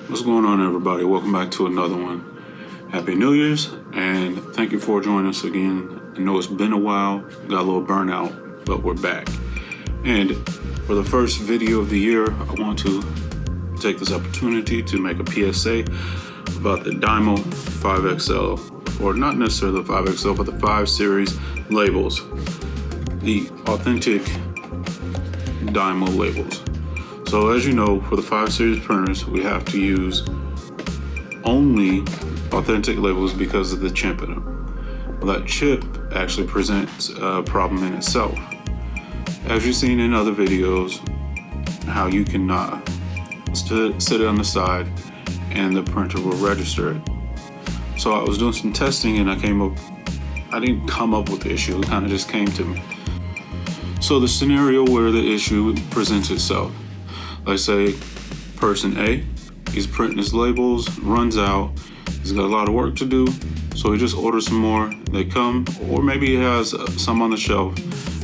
What's going on, everybody? Welcome back to another one. Happy New Year's, and thank you for joining us again. I know it's been a while, got a little burnout, but we're back. And for the first video of the year, I want to take this opportunity to make a PSA about the Dymo 5XL, or not necessarily the 5XL, but the 5 series labels, the authentic Dymo labels. So as you know, for the 5 series printers, we have to use only authentic labels because of the chip in them. Well, that chip actually presents a problem in itself. As you've seen in other videos, how you cannot sit it on the side and the printer will register it. So I was doing some testing and I didn't come up with the issue, it kind of just came to me. So the scenario where the issue presents itself. Let's say person A, he's printing his labels, runs out, he's got a lot of work to do, so he just orders some more. They come, or maybe he has some on the shelf.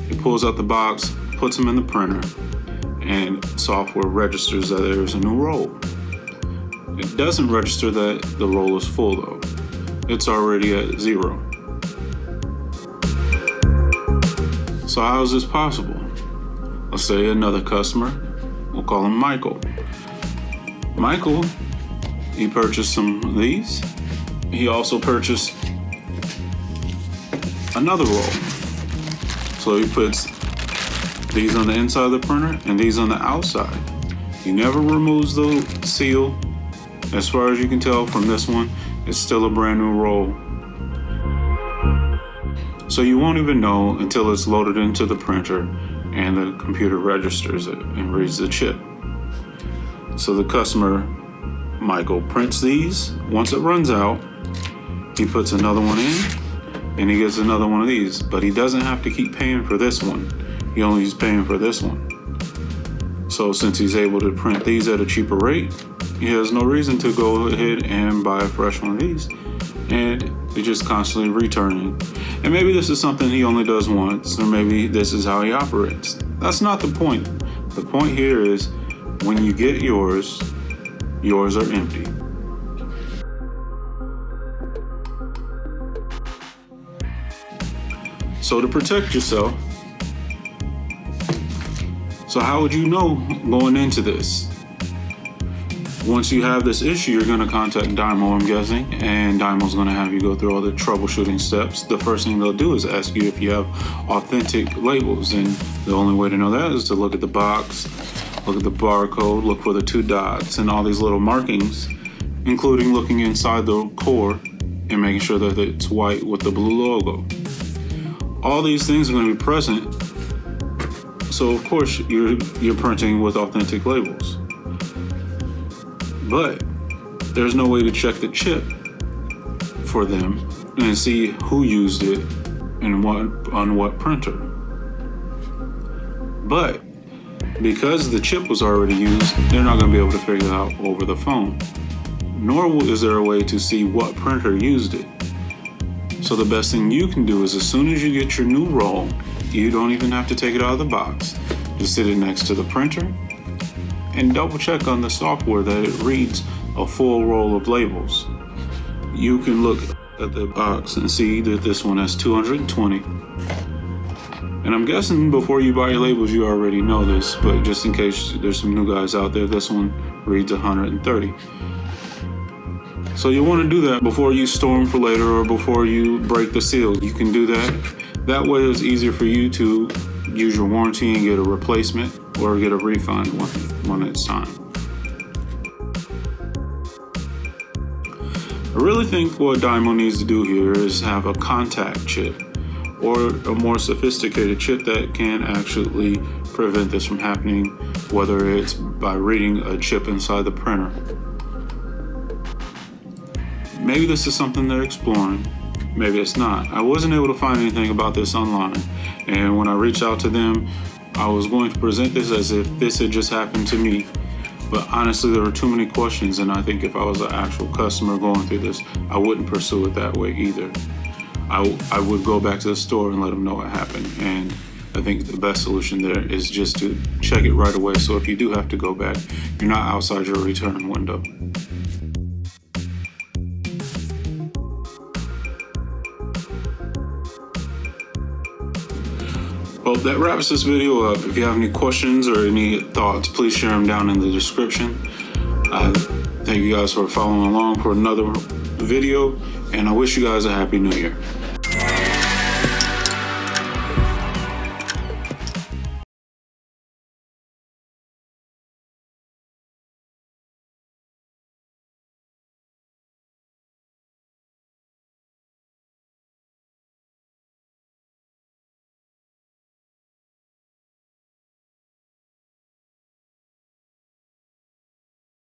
He pulls out the box, puts them in the printer, and software registers that there's a new roll. It doesn't register that the roll is full though. It's already at 0. So how is this possible? Let's say another customer, we'll call him Michael. Michael, he purchased some of these. He also purchased another roll. So he puts these on the inside of the printer and these on the outside. He never removes the seal. As far as you can tell from this one, it's still a brand new roll. So you won't even know until it's loaded into the printer and the computer registers it and reads the chip. So the customer, Michael, prints these. Once it runs out, he puts another one in and he gets another one of these, but he doesn't have to keep paying for this one. He only is paying for this one. So since he's able to print these at a cheaper rate, he has no reason to go ahead and buy a fresh one of these. And he's just constantly returning. And maybe this is something he only does once, or maybe this is how he operates. That's not the point. The point here is when you get yours are empty. So to protect yourself, so how would you know going into this? Once you have this issue, you're going to contact Dymo, I'm guessing, and Dymo's going to have you go through all the troubleshooting steps. The first thing they'll do is ask you if you have authentic labels, and the only way to know that is to look at the box, look at the barcode, look for the 2 dots and all these little markings, including looking inside the core and making sure that it's white with the blue logo. All these things are going to be present, so of course you're printing with authentic labels. But there's no way to check the chip for them and see who used it and on what printer. But because the chip was already used, they're not going to be able to figure it out over the phone. Nor is there a way to see what printer used it. So the best thing you can do is as soon as you get your new roll, you don't even have to take it out of the box. Just sit it next to the printer and double check on the software that it reads a full roll of labels. You can look at the box and see that this one has 220. And I'm guessing before you buy your labels, you already know this, but just in case there's some new guys out there, this one reads 130. So you want to do that before you store them for later or before you break the seal. You can do that. That way it's easier for you to use your warranty and get a replacement or get a refund when it's time. I really think what Dymo needs to do here is have a contact chip or a more sophisticated chip that can actually prevent this from happening, whether it's by reading a chip inside the printer. Maybe this is something they're exploring, maybe it's not. I wasn't able to find anything about this online, and when I reached out to them, I was going to present this as if this had just happened to me. But honestly, there were too many questions, and I think if I was an actual customer going through this, I wouldn't pursue it that way either. I would go back to the store and let them know what happened and I think the best solution there is just to check it right away. So if you do have to go back, you're not outside your return window. Well, that wraps this video up. If you have any questions or any thoughts, please share them down in the description. Thank you guys for following along for another video, and I wish you guys a happy new year.